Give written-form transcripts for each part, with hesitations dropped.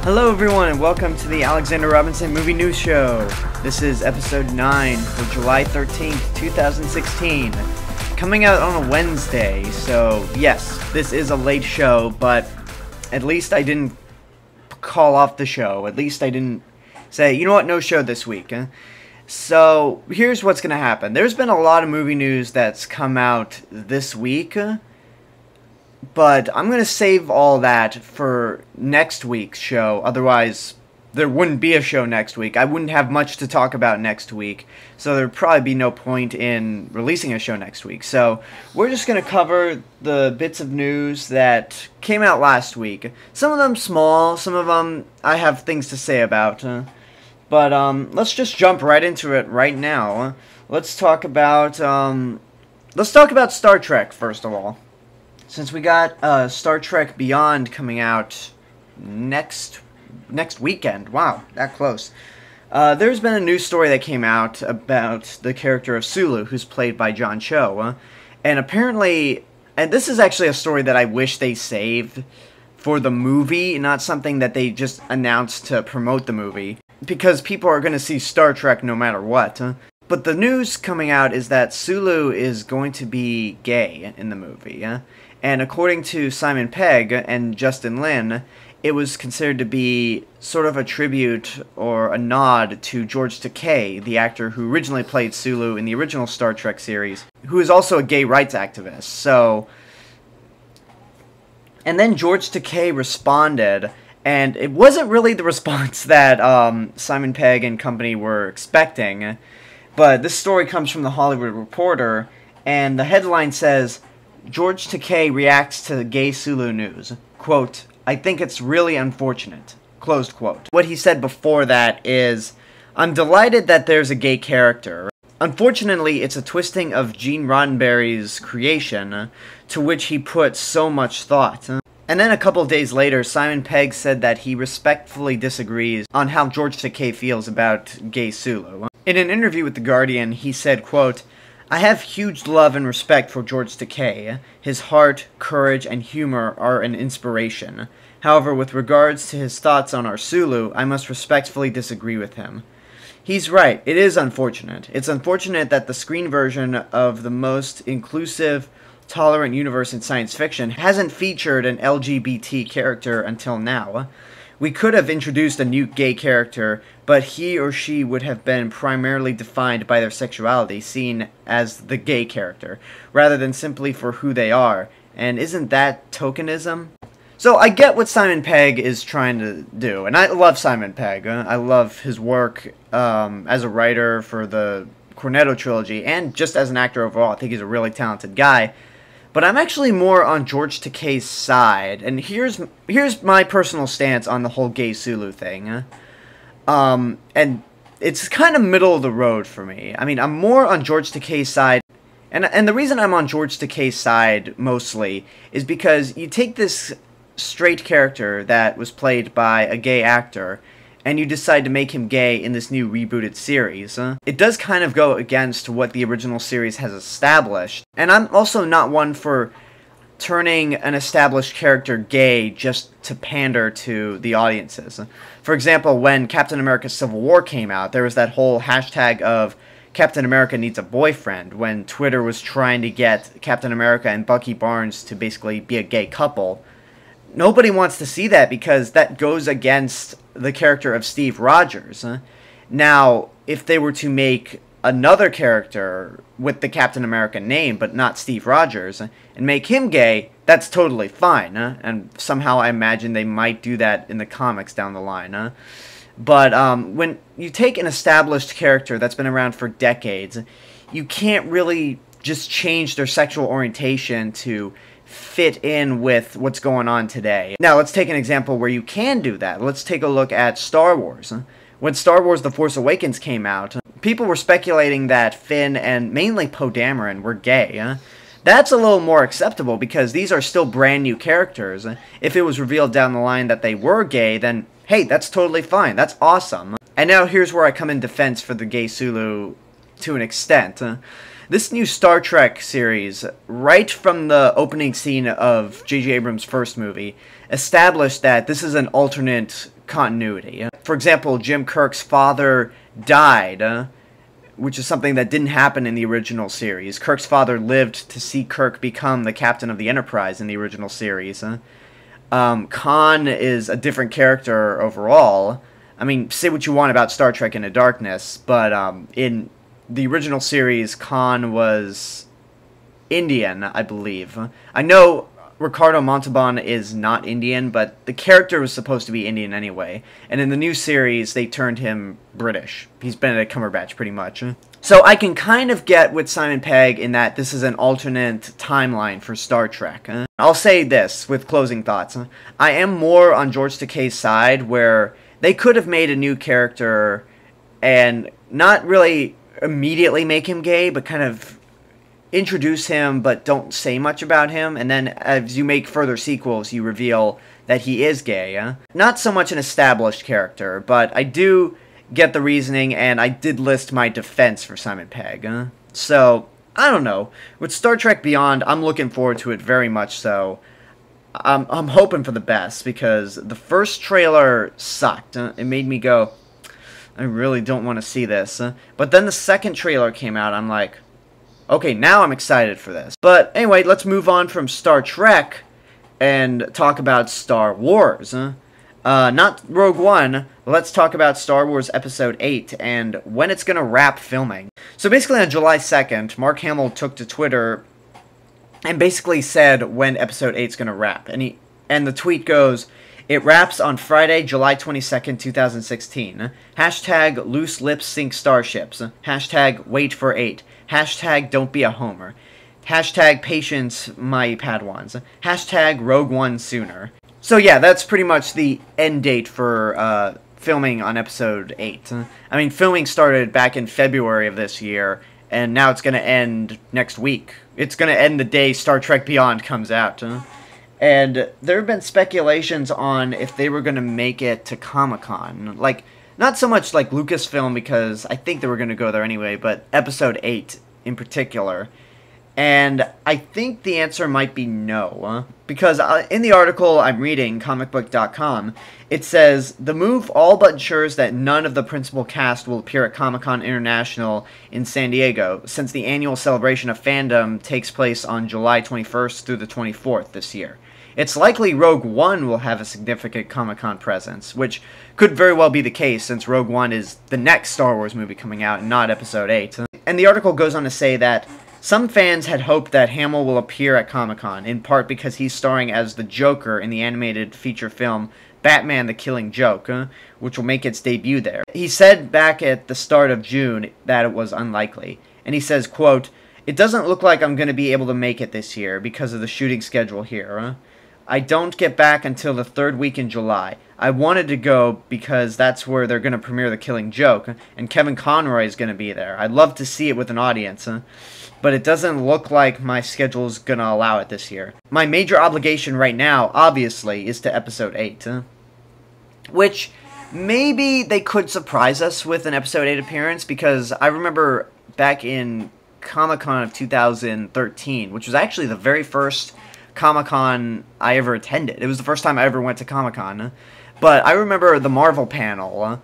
Hello everyone and welcome to the Alexander Robinson Movie News Show. This is episode 9 for July 13th, 2016. Coming out on a Wednesday, so yes, this is a late show, but at least I didn't call off the show. At least I didn't say, you know what, no show this week. So here's what's going to happen. There's been a lot of movie news that's come out this week, but I'm going to save all that for next week's show. Otherwise, there wouldn't be a show next week. I wouldn't have much to talk about next week, so there'd probably be no point in releasing a show next week. So we're just going to cover the bits of news that came out last week. Some of them small, some of them I have things to say about. But let's just jump right into it right now. Let's talk about Star Trek first of all. Since we got Star Trek Beyond coming out next weekend. Wow, that close. There's been a news story that came out about the character of Sulu, who's played by John Cho. And apparently, and this is actually a story that I wish they saved for the movie, not something that they just announced to promote the movie, because people are going to see Star Trek no matter what. But the news coming out is that Sulu is going to be gay in the movie. And according to Simon Pegg and Justin Lin, it was considered to be sort of a tribute or a nod to George Takei, the actor who originally played Sulu in the original Star Trek series, who is also a gay rights activist. So, and then George Takei responded, and it wasn't really the response that Simon Pegg and company were expecting, but this story comes from The Hollywood Reporter, and the headline says, George Takei reacts to gay Sulu news. Quote, I think it's really unfortunate. Closed quote. What he said before that is, I'm delighted that there's a gay character. Unfortunately, it's a twisting of Gene Roddenberry's creation, to which he put so much thought. And then a couple days later, Simon Pegg said that he respectfully disagrees on how George Takei feels about gay Sulu. In an interview with The Guardian, he said, quote, I have huge love and respect for George Takei. His heart, courage, and humor are an inspiration. However, with regards to his thoughts on our Sulu, I must respectfully disagree with him. He's right, it is unfortunate. It's unfortunate that the screen version of the most inclusive, tolerant universe in science fiction hasn't featured an LGBT character until now. We could have introduced a new gay character, but he or she would have been primarily defined by their sexuality, seen as the gay character, rather than simply for who they are. And isn't that tokenism? So I get what Simon Pegg is trying to do, and I love Simon Pegg. I love his work as a writer for the Cornetto trilogy, and just as an actor overall. I think he's a really talented guy. But I'm actually more on George Takei's side, and here's my personal stance on the whole gay Sulu thing. And it's kind of middle of the road for me. I mean, I'm more on George Takei's side, and the reason I'm on George Takei's side mostly is because you take this straight character that was played by a gay actor, and you decide to make him gay in this new rebooted series. It does kind of go against what the original series has established, and I'm also not one for turning an established character gay just to pander to the audiences. For example, when Captain America Civil War came out, there was that whole hashtag of Captain America needs a boyfriend, when Twitter was trying to get Captain America and Bucky Barnes to basically be a gay couple. Nobody wants to see that because that goes against the character of Steve Rogers. Now, if they were to make another character with the Captain America name, but not Steve Rogers, and make him gay, that's totally fine. And somehow I imagine they might do that in the comics down the line. But when you take an established character that's been around for decades, you can't really just change their sexual orientation to fit in with what's going on today. Now, let's take an example where you can do that. Let's take a look at Star Wars. When Star Wars The Force Awakens came out, people were speculating that Finn and mainly Poe Dameron were gay. That's a little more acceptable because these are still brand new characters. If it was revealed down the line that they were gay, then hey, that's totally fine. That's awesome. And now here's where I come in defense for the gay Sulu to an extent. This new Star Trek series, right from the opening scene of J.J. Abrams' first movie, established that this is an alternate continuity. For example, Jim Kirk's father died, which is something that didn't happen in the original series. Kirk's father lived to see Kirk become the captain of the Enterprise in the original series. Khan is a different character overall. I mean, say what you want about Star Trek Into Darkness, but in the original series, Khan was Indian, I believe. I know Ricardo Montalban is not Indian, but the character was supposed to be Indian anyway. And in the new series, they turned him British. He's Benedict Cumberbatch, pretty much. So I can kind of get with Simon Pegg in that this is an alternate timeline for Star Trek. I'll say this with closing thoughts. I am more on George Takei's side, where they could have made a new character and not really immediately make him gay, but kind of introduce him but don't say much about him, and then as you make further sequels you reveal that he is gay. Not so much an established character, but I do get the reasoning, and I did list my defense for Simon Pegg. So, I don't know. With Star Trek Beyond, I'm looking forward to it very much so. I'm hoping for the best, because the first trailer sucked. It made me go, I really don't want to see this. But then the second trailer came out, I'm like, okay, now I'm excited for this. But anyway, let's move on from Star Trek and talk about Star Wars. Not Rogue One, but let's talk about Star Wars Episode 8 and when it's going to wrap filming. So basically on July 2nd, Mark Hamill took to Twitter and basically said when Episode 8 is going to wrap. And the tweet goes, "It wraps on Friday, July 22nd, 2016. Hashtag loose lips sink starships. Hashtag wait for 8. Hashtag don't be a homer. Hashtag patience my Padawans. Hashtag Rogue One sooner." So yeah, that's pretty much the end date for filming on Episode 8. I mean, filming started back in February of this year, and now it's going to end next week. It's going to end the day Star Trek Beyond comes out. And there have been speculations on if they were going to make it to Comic-Con. Like, not so much like Lucasfilm, because I think they were going to go there anyway, but Episode 8 in particular. And I think the answer might be no. Because in the article I'm reading, comicbook.com, it says, "The move all but ensures that none of the principal cast will appear at Comic-Con International in San Diego, since the annual celebration of fandom takes place on July 21st through the 24th this year. It's likely Rogue One will have a significant Comic-Con presence," which could very well be the case, since Rogue One is the next Star Wars movie coming out, and not Episode 8. And the article goes on to say that some fans had hoped that Hamill will appear at Comic-Con, in part because he's starring as the Joker in the animated feature film Batman the Killing Joke, which will make its debut there. He said back at the start of June that it was unlikely. And he says, quote, "It doesn't look like I'm going to be able to make it this year because of the shooting schedule here. I don't get back until the third week in July. I wanted to go because that's where they're going to premiere The Killing Joke, and Kevin Conroy is going to be there. I'd love to see it with an audience, but it doesn't look like my schedule is going to allow it this year. My major obligation right now, obviously, is to Episode 8. Which, maybe they could surprise us with an Episode 8 appearance, because I remember back in Comic-Con of 2013, which was actually the very first Comic-Con I ever attended. It was the first time I ever went to Comic-Con. But I remember the Marvel panel.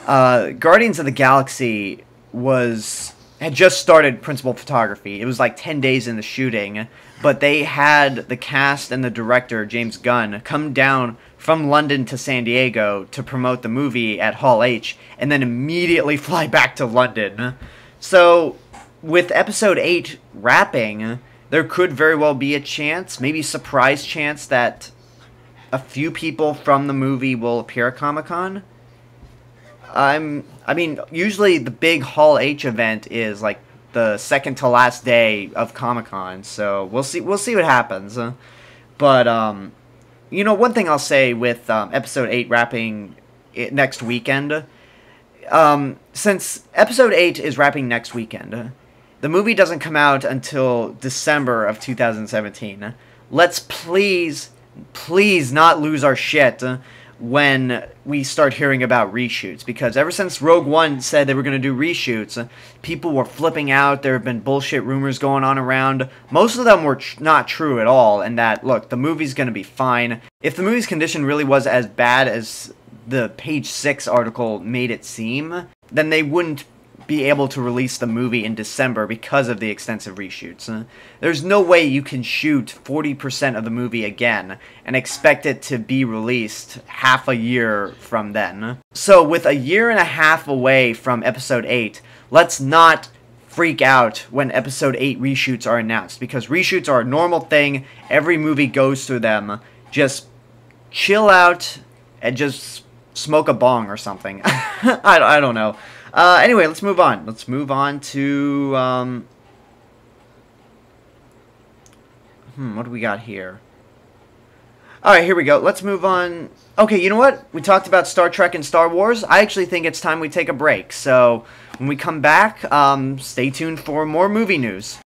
Guardians of the Galaxy had just started principal photography. It was like 10 days in the shooting, but they had the cast and the director, James Gunn, come down from London to San Diego to promote the movie at Hall H, and then immediately fly back to London. So, with Episode 8 wrapping, there could very well be a chance, maybe surprise chance, that a few people from the movie will appear at Comic-Con. I mean, usually the big Hall H event is like the second to last day of Comic-Con, so we'll see what happens. But you know, one thing I'll say with Episode 8 wrapping next weekend, since Episode 8 is wrapping next weekend, the movie doesn't come out until December of 2017. Let's please not lose our shit when we start hearing about reshoots, because ever since Rogue One said they were going to do reshoots, people were flipping out. There have been bullshit rumors going on around. Most of them were not true at all, and that, look, the movie's going to be fine. If the movie's condition really was as bad as the Page 6 article made it seem, then they wouldn't be able to release the movie in December because of the extensive reshoots. There's no way you can shoot 40% of the movie again and expect it to be released half a year from then. So with a year and a half away from Episode 8, let's not freak out when Episode 8 reshoots are announced, because reshoots are a normal thing. Every movie goes through them. Just chill out and just smoke a bong or something. I don't know. Anyway, let's move on. Let's move on to, what do we got here? Alright, here we go. Let's move on. Okay, you know what? We talked about Star Trek and Star Wars. I actually think it's time we take a break. So, when we come back, stay tuned for more movie news.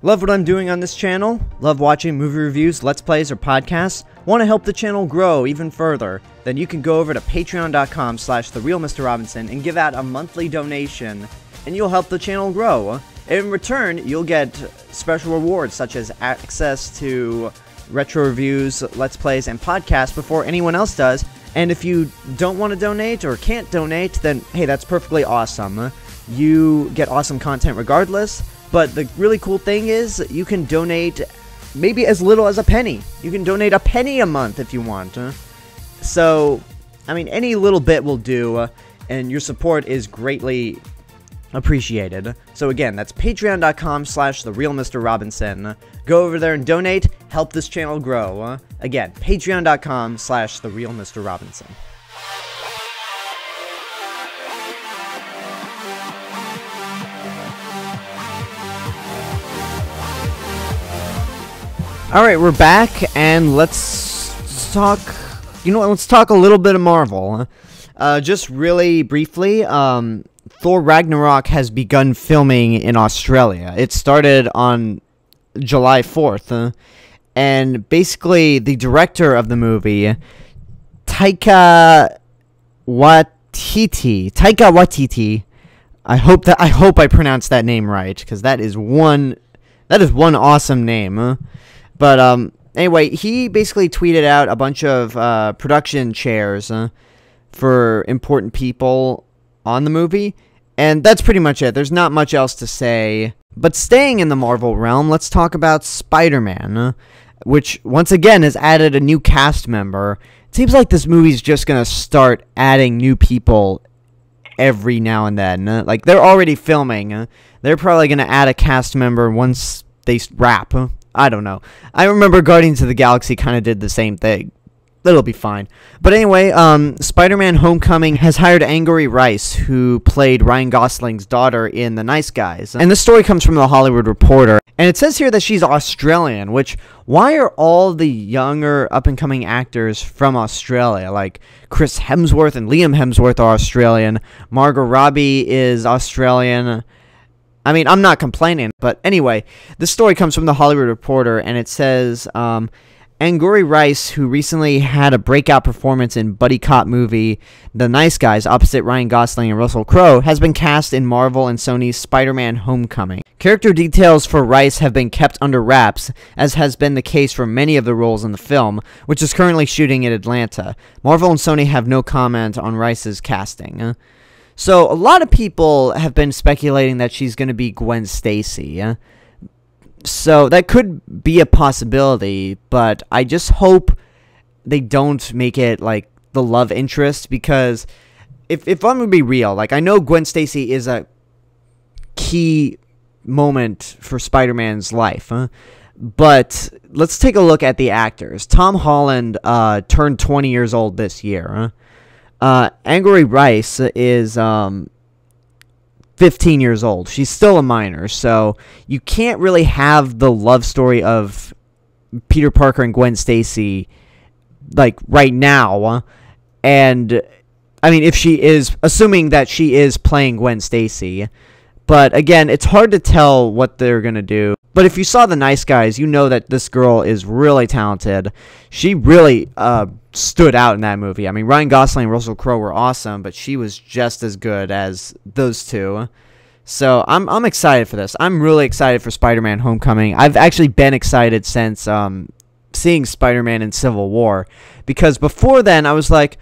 Love what I'm doing on this channel? Love watching movie reviews, let's plays, or podcasts? Want to help the channel grow even further? Then you can go over to patreon.com/TheRealMrRobinson and give out a monthly donation, and you'll help the channel grow. In return, you'll get special rewards such as access to retro reviews, let's plays, and podcasts before anyone else does. And if you don't want to donate or can't donate, then hey, that's perfectly awesome. You get awesome content regardless. But the really cool thing is, you can donate maybe as little as a penny. You can donate a penny a month if you want. So, I mean, any little bit will do, and your support is greatly appreciated. So again, that's patreon.com/TheRealMrRobinson. Go over there and donate, help this channel grow. Again, patreon.com/TheRealMrRobinson. Alright, we're back, and let's talk, you know what, let's talk a little bit of Marvel. Just really briefly, Thor Ragnarok has begun filming in Australia. It started on July 4th, and basically the director of the movie, Taika Waititi, I hope I pronounced that name right, because that is one awesome name. But, anyway, he basically tweeted out a bunch of, production chairs, for important people on the movie, and that's pretty much it. There's not much else to say. But staying in the Marvel realm, let's talk about Spider-Man, which, once again, has added a new cast member. It seems like this movie's just gonna start adding new people every now and then. Like, they're already filming. They're probably gonna add a cast member once they wrap. I don't know. I remember Guardians of the Galaxy kind of did the same thing. It'll be fine. But anyway, Spider-Man Homecoming has hired Angourie Rice, who played Ryan Gosling's daughter in The Nice Guys. And this story comes from The Hollywood Reporter. And it says here that she's Australian, which, why are all the younger up-and-coming actors from Australia? Like, Chris Hemsworth and Liam Hemsworth are Australian. Margot Robbie is Australian. I mean, I'm not complaining, but anyway, this story comes from The Hollywood Reporter, and it says, Angourie Rice, who recently had a breakout performance in buddy cop movie The Nice Guys opposite Ryan Gosling and Russell Crowe, has been cast in Marvel and Sony's Spider-Man Homecoming. Character details for Rice have been kept under wraps, as has been the case for many of the roles in the film, which is currently shooting in Atlanta. Marvel and Sony have no comment on Rice's casting. So, a lot of people have been speculating that she's going to be Gwen Stacy. So, that could be a possibility, but I just hope they don't make it, like, the love interest, because if I'm going to be real, like, I know Gwen Stacy is a key moment for Spider-Man's life, but let's take a look at the actors. Tom Holland turned 20 years old this year. Angourie Rice is 15 years old. She's still a minor, so you can't really have the love story of Peter Parker and Gwen Stacy, like, right now. And, I mean, if she is, assuming that she is playing Gwen Stacy, But again, it's hard to tell what they're going to do. But if you saw The Nice Guys, you know that this girl is really talented. She really stood out in that movie. I mean, Ryan Gosling and Russell Crowe were awesome, but she was just as good as those two. So I'm excited for this. I'm really excited for Spider-Man Homecoming. I've actually been excited since seeing Spider-Man in Civil War. Because before then, I was like,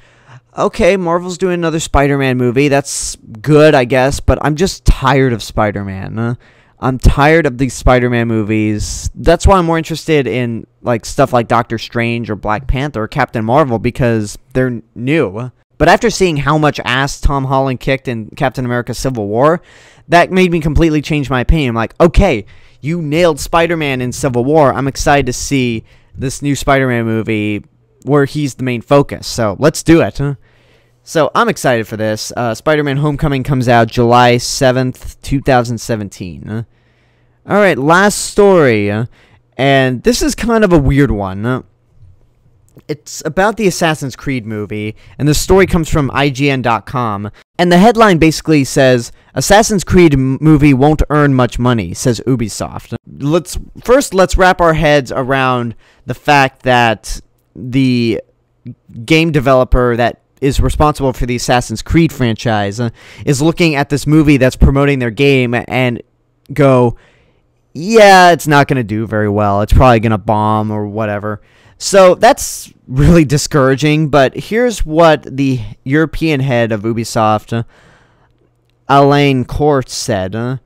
okay, Marvel's doing another Spider-Man movie. That's good, I guess, but I'm just tired of Spider-Man. I'm tired of these Spider-Man movies. That's why I'm more interested in like stuff like Doctor Strange or Black Panther or Captain Marvel, because they're new. But after seeing how much ass Tom Holland kicked in Captain America Civil War, that made me completely change my opinion. I'm like, okay, you nailed Spider-Man in Civil War. I'm excited to see this new Spider-Man movie where he's the main focus. So let's do it. So I'm excited for this. Spider-Man Homecoming comes out July 7th, 2017. Alright, last story. And this is kind of a weird one. It's about the Assassin's Creed movie, and the story comes from IGN.com. And the headline basically says, Assassin's Creed movie won't earn much money, says Ubisoft. Let's wrap our heads around the fact that the game developer that is responsible for the Assassin's Creed franchise is looking at this movie that's promoting their game and go, yeah, it's not going to do very well. It's probably going to bomb or whatever. So that's really discouraging, but here's what the European head of Ubisoft, Alain Court, said.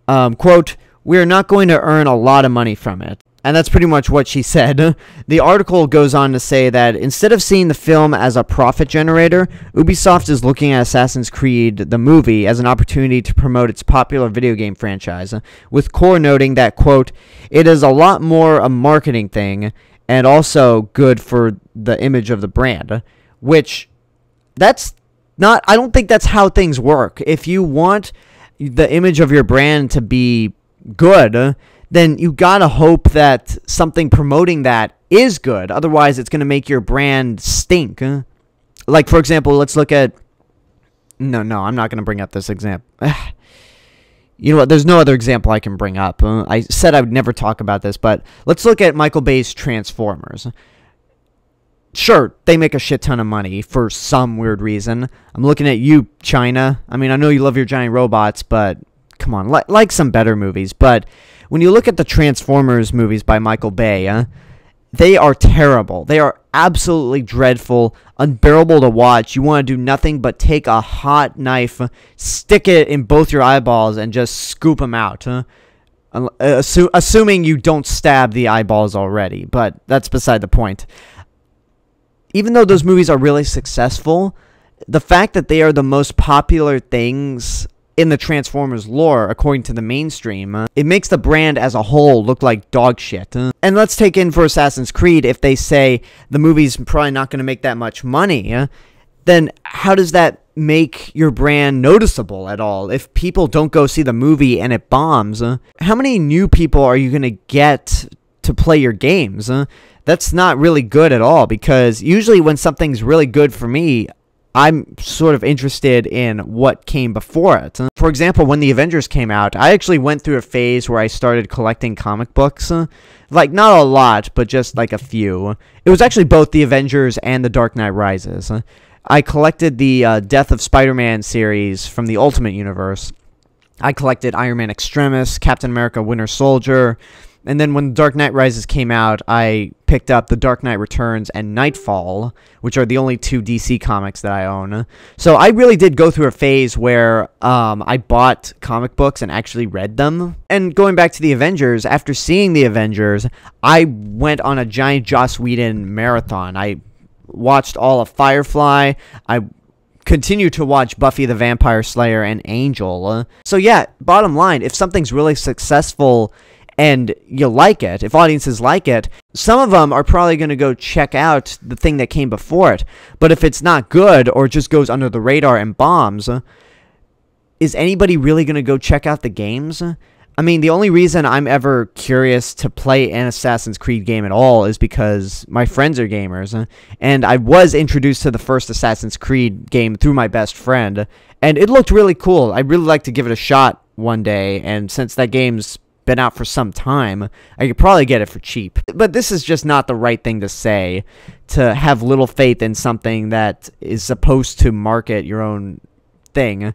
Quote, "We are not going to earn a lot of money from it." And that's pretty much what she said. The article goes on to say that instead of seeing the film as a profit generator, Ubisoft is looking at Assassin's Creed, the movie, as an opportunity to promote its popular video game franchise, with Core noting that, quote, "It is a lot more a marketing thing and also good for the image of the brand," which that's not, I don't think that's how things work. If you want the image of your brand to be good, then you gotta hope that something promoting that is good. Otherwise, it's gonna make your brand stink. Like, for example, let's look at... No, I'm not gonna bring up this example. You know what? There's no other example I can bring up. I said I would never talk about this, but let's look at Michael Bay's Transformers. Sure, they make a shit ton of money for some weird reason. I'm looking at you, China. I mean, I know you love your giant robots, but come on, like some better movies. But when you look at the Transformers movies by Michael Bay, they are terrible. They are absolutely dreadful, unbearable to watch. You want to do nothing but take a hot knife, stick it in both your eyeballs, and just scoop them out. Assuming you don't stab the eyeballs already, but that's beside the point. Even though those movies are really successful, the fact that they are the most popular things in the Transformers lore, according to the mainstream, it makes the brand as a whole look like dog shit. And let's take in for Assassin's Creed, if they say the movie's probably not going to make that much money, then how does that make your brand noticeable at all? If people don't go see the movie and it bombs, how many new people are you going to get to play your games? That's not really good at all, because usually when something's really good for me, I'm sort of interested in what came before it. For example, when the Avengers came out, I actually went through a phase where I started collecting comic books. Like, not a lot, but just like a few. It was actually both the Avengers and the Dark Knight Rises. I collected the Death of Spider-Man series from the Ultimate Universe. I collected Iron Man Extremis, Captain America Winter Soldier, and then when Dark Knight Rises came out, I picked up The Dark Knight Returns and Nightfall, which are the only two DC comics that I own. So I really did go through a phase where I bought comic books and actually read them. And going back to the Avengers, after seeing the Avengers, I went on a giant Joss Whedon marathon. I watched all of Firefly. I continue to watch Buffy the Vampire Slayer and Angel. So yeah, bottom line, if something's really successful and you like it, if audiences like it, some of them are probably going to go check out the thing that came before it. But if it's not good or just goes under the radar and bombs, is anybody really going to go check out the games? I mean, the only reason I'm ever curious to play an Assassin's Creed game at all is because my friends are gamers, and I was introduced to the first Assassin's Creed game through my best friend, and it looked really cool. I'd really like to give it a shot one day, and since that game's been out for some time, I could probably get it for cheap. But this is just not the right thing to say, to have little faith in something that is supposed to market your own thing.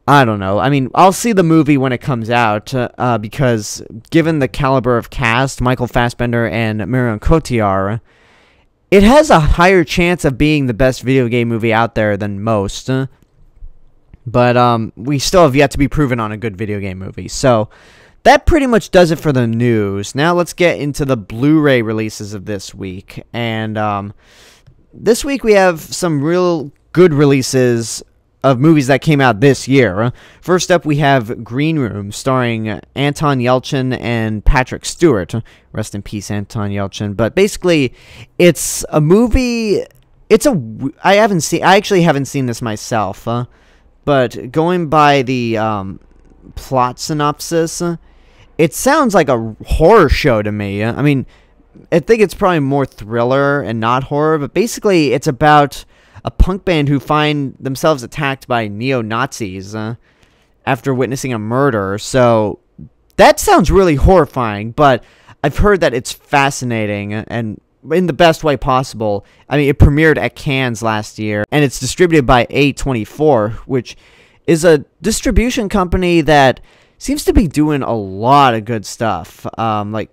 I don't know. I mean, I'll see the movie when it comes out, because given the caliber of cast, Michael Fassbender and Marion Cotillard, it has a higher chance of being the best video game movie out there than most. But we still have yet to be proven on a good video game movie. So that pretty much does it for the news. Now let's get into the Blu-ray releases of this week. And this week we have some real good releases of movies that came out this year. First up, we have Green Room, starring Anton Yelchin and Patrick Stewart. Rest in peace, Anton Yelchin. But basically, it's a movie. I actually haven't seen this myself. But going by the plot synopsis, it sounds like a horror show to me. I mean, I think it's probably more thriller and not horror. But basically, it's about a punk band who find themselves attacked by neo-Nazis after witnessing a murder. So that sounds really horrifying, but I've heard that it's fascinating and in the best way possible. I mean, it premiered at Cannes last year, and it's distributed by A24, which is a distribution company that seems to be doing a lot of good stuff. Like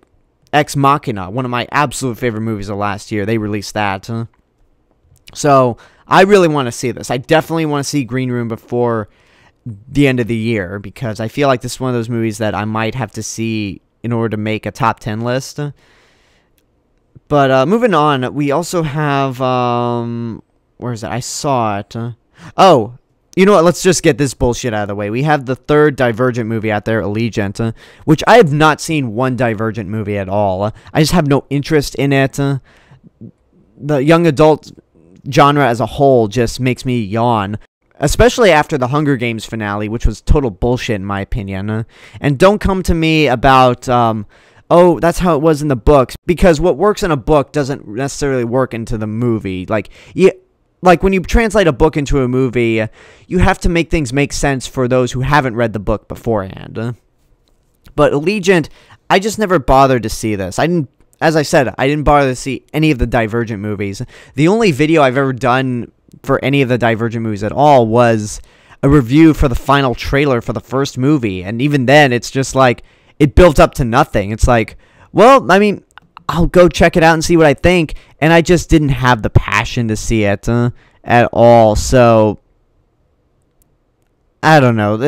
Ex Machina, one of my absolute favorite movies of last year. They released that. So I really want to see this. I definitely want to see Green Room before the end of the year, because I feel like this is one of those movies that I might have to see in order to make a top 10 list. But moving on, we also have, where is it? I saw it. Oh, you know what? Let's just get this bullshit out of the way. We have the third Divergent movie out there, Allegiant, which I have not seen one Divergent movie at all. I just have no interest in it. The young adult genre as a whole just makes me yawn, especially after the Hunger Games finale, which was total bullshit in my opinion. And don't come to me about oh, that's how it was in the books, because what works in a book doesn't necessarily work into the movie. Like when you translate a book into a movie, you have to make things make sense for those who haven't read the book beforehand. But Allegiant, I just never bothered to see this. As I said, I didn't bother to see any of the Divergent movies. The only video I've ever done for any of the Divergent movies at all was a review for the final trailer for the first movie. And even then, it's just like, it built up to nothing. It's like, well, I mean, I'll go check it out and see what I think. And I just didn't have the passion to see it at all. So, I don't know.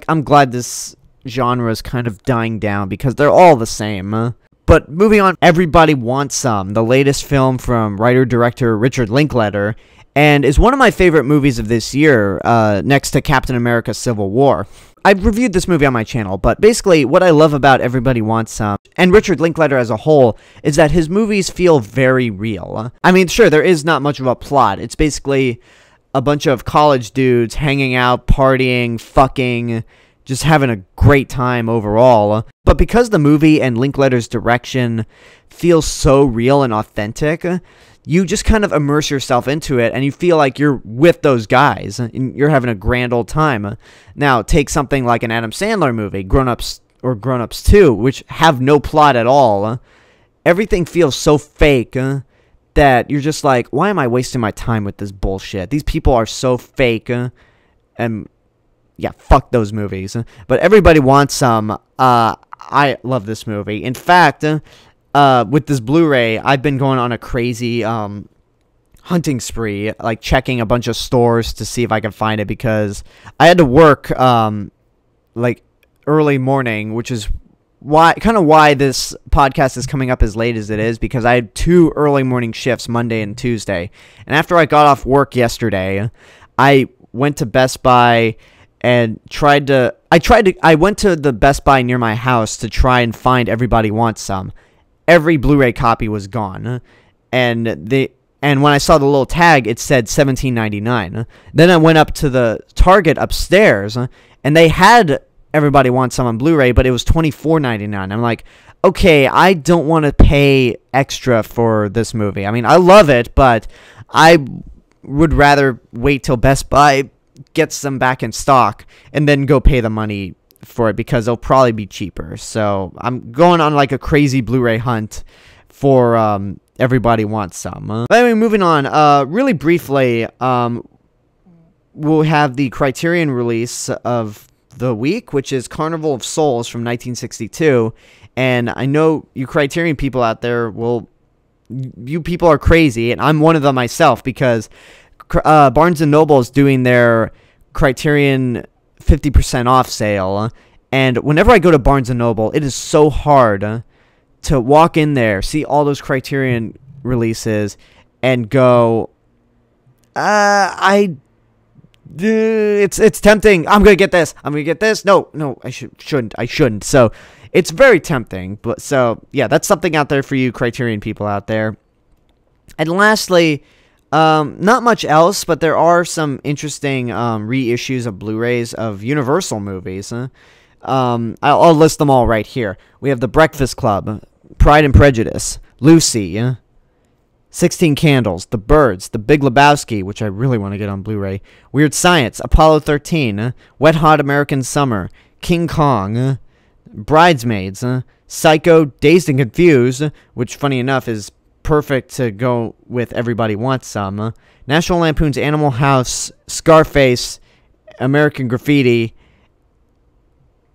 I'm glad this genre is kind of dying down, because they're all the same. But moving on, Everybody Wants Some, the latest film from writer-director Richard Linklater, and is one of my favorite movies of this year, next to Captain America Civil War. I've reviewed this movie on my channel, but basically what I love about Everybody Wants Some, and Richard Linklater as a whole, is that his movies feel very real. I mean, sure, there is not much of a plot. It's basically a bunch of college dudes hanging out, partying, fucking, just having a great time overall. But because the movie and Linklater's direction feels so real and authentic, you just kind of immerse yourself into it, and you feel like you're with those guys, and you're having a grand old time. Now, take something like an Adam Sandler movie, Grown Ups or Grown Ups 2, which have no plot at all. Everything feels so fake that you're just like, why am I wasting my time with this bullshit? These people are so fake, and yeah, fuck those movies. But Everybody Wants Some. I love this movie. In fact, with this Blu-ray, I've been going on a crazy hunting spree, like checking a bunch of stores to see if I can find it, because I had to work like early morning, which is why this podcast is coming up as late as it is, because I had 2 early morning shifts, Monday and Tuesday. And after I got off work yesterday, I went to Best Buy and I went to the Best Buy near my house to try and find Everybody Wants Some. Every Blu-ray copy was gone, and when I saw the little tag, it said $17.99. Then I went up to the Target upstairs, and they had Everybody Wants Some on Blu-ray, but it was $24.99. I'm like, okay, I don't want to pay extra for this movie. I mean, I love it, but I would rather wait till Best Buy gets them back in stock and then go pay the money for it because they'll probably be cheaper. So I'm going on like a crazy Blu-ray hunt for Everybody Wants Some. But anyway, moving on. Really briefly, we'll have the Criterion release of the week, which is Carnival of Souls from 1962. And I know you Criterion people out there, you people are crazy, and I'm one of them myself, because Barnes & Noble is doing their Criterion 50% off sale. And whenever I go to Barnes & Noble, it is so hard to walk in there, see all those Criterion releases, and go, it's tempting. I'm gonna get this. I'm gonna get this. No, I shouldn't. So it's very tempting. But so yeah, that's something out there for you Criterion people out there. And lastly, not much else, but there are some interesting reissues of Blu-rays of Universal movies. I'll list them all right here. We have The Breakfast Club, Pride and Prejudice, Lucy, 16 Candles, The Birds, The Big Lebowski, which I really want to get on Blu-ray, Weird Science, Apollo 13, Wet Hot American Summer, King Kong, Bridesmaids, Psycho, Dazed and Confused, which, funny enough, is perfect to go with Everybody Wants Some, National Lampoon's Animal House, Scarface, American Graffiti,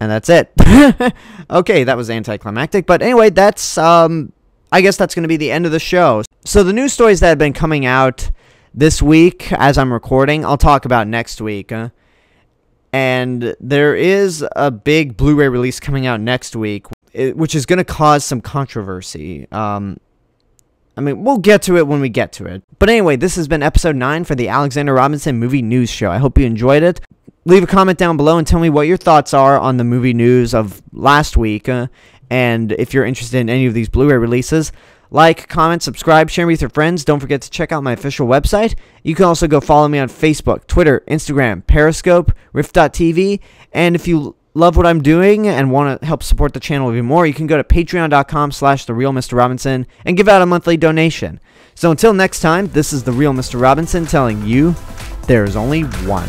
and that's it. Okay, that was anticlimactic, but anyway, that's, I guess that's going to be the end of the show. So the news stories that have been coming out this week as I'm recording, I'll talk about next week. And there is a big Blu-ray release coming out next week, which is going to cause some controversy. I mean, we'll get to it when we get to it. But anyway, this has been episode 9 for the Alexander Robinson Movie News Show. I hope you enjoyed it. Leave a comment down below and tell me what your thoughts are on the movie news of last week. And if you're interested in any of these Blu-ray releases, like, comment, subscribe, share with your friends. Don't forget to check out my official website. You can also go follow me on Facebook, Twitter, Instagram, Periscope, Rift.tv. And if you love what I'm doing and want to help support the channel even more, you can go to patreon.com/TheRealMrRobinson and give out a monthly donation. So until next time, this is The Real Mr. Robinson telling you there's only one.